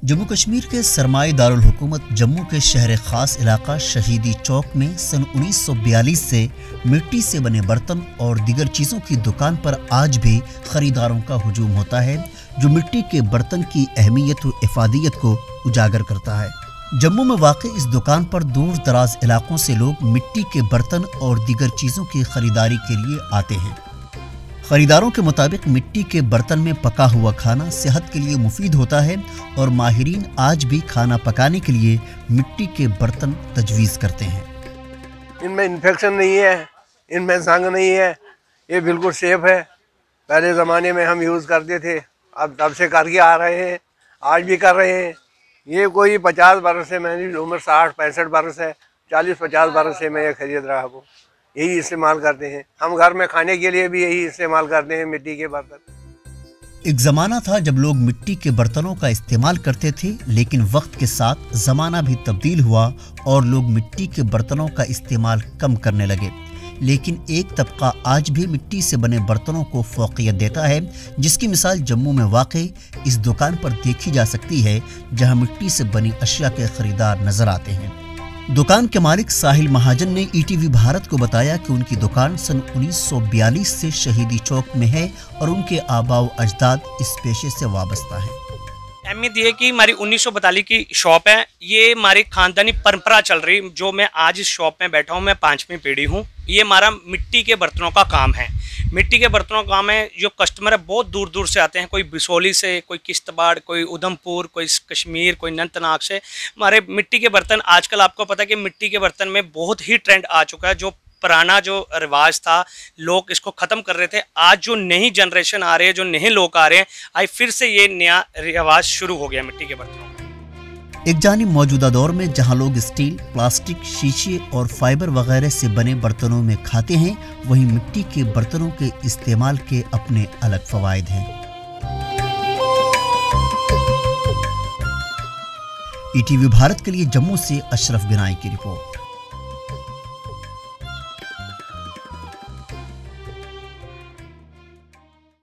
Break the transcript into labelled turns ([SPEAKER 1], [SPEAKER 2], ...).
[SPEAKER 1] जम्मू कश्मीर के सरमाई दारुल हुकूमत जम्मू के शहर खास इलाका शहीदी चौक में सन 1942 से मिट्टी से बने बर्तन और दीगर चीज़ों की दुकान पर आज भी खरीदारों का हुजूम होता है, जो मिट्टी के बर्तन की अहमियत व इफादियत को उजागर करता है। जम्मू में वाक़ इस दुकान पर दूर दराज इलाकों से लोग मिट्टी के बर्तन और दीगर चीज़ों की खरीदारी के लिए आते हैं। खरीदारों के मुताबिक मिट्टी के बर्तन में पका हुआ खाना सेहत के लिए मुफीद होता है और माहिरीन आज भी खाना पकाने के लिए मिट्टी के बर्तन तजवीज़ करते हैं।
[SPEAKER 2] इनमें इन्फेक्शन नहीं है, इनमें जंग नहीं है, ये बिल्कुल सेफ है। पहले ज़माने में हम यूज़ करते थे, अब तब से करके आ रहे हैं, आज भी कर रहे हैं। ये कोई 50 बरस से, मेरी उम्र 60-65 बरस है, 40-50 बरस से मैं ये खरीद रहा हूँ। यही इस्तेमाल करते हैं हम, घर में खाने के लिए भी यही इस्तेमाल करते हैं, मिट्टी के बर्तन।
[SPEAKER 1] एक ज़माना था जब लोग मिट्टी के बर्तनों का इस्तेमाल करते थे, लेकिन वक्त के साथ ज़माना भी तब्दील हुआ और लोग मिट्टी के बर्तनों का इस्तेमाल कम करने लगे। लेकिन एक तबका आज भी मिट्टी से बने बर्तनों को फ़ौक़ियत देता है, जिसकी मिसाल जम्मू में वाक़ई इस दुकान पर देखी जा सकती है, जहां मिट्टी से बनी अशिया के खरीदार नजर आते हैं। दुकान के मालिक साहिल महाजन ने ईटीवी भारत को बताया कि उनकी दुकान सन 1942 से शहीदी चौक में है और उनके आबाओ अजदाद इस पेशे से वाबस्ता है।
[SPEAKER 3] अहमियत ये कि हमारी 1942 की शॉप है, ये हमारी खानदानी परंपरा चल रही। जो मैं आज इस शॉप में बैठा हूँ, मैं 5वीं पीढ़ी हूँ। ये हमारा मिट्टी के बर्तनों का काम है। मिट्टी के बर्तनों का काम है। जो कस्टमर है बहुत दूर दूर से आते हैं, कोई बिसोली से, कोई किश्तवाड़, कोई उधमपुर, कोई कश्मीर, कोई अनंतनाग से। हमारे मिट्टी के बर्तन आजकल आपको पता है कि मिट्टी के बर्तन में बहुत ही ट्रेंड आ चुका है। जो पुराना जो रिवाज था, लोग इसको ख़त्म कर रहे थे। आज जो नई जनरेशन आ रही है, जो नए लोग आ रहे हैं, आज फिर से ये नया रिवाज शुरू हो गया मिट्टी के बर्तनों का।
[SPEAKER 1] एक जानिब मौजूदा दौर में जहां लोग स्टील, प्लास्टिक, शीशे और फाइबर वगैरह से बने बर्तनों में खाते हैं, वहीं मिट्टी के बर्तनों के इस्तेमाल के अपने अलग फ़वाइद हैं। ईटीवी भारत के लिए जम्मू से अशरफ बिनाई की रिपोर्ट।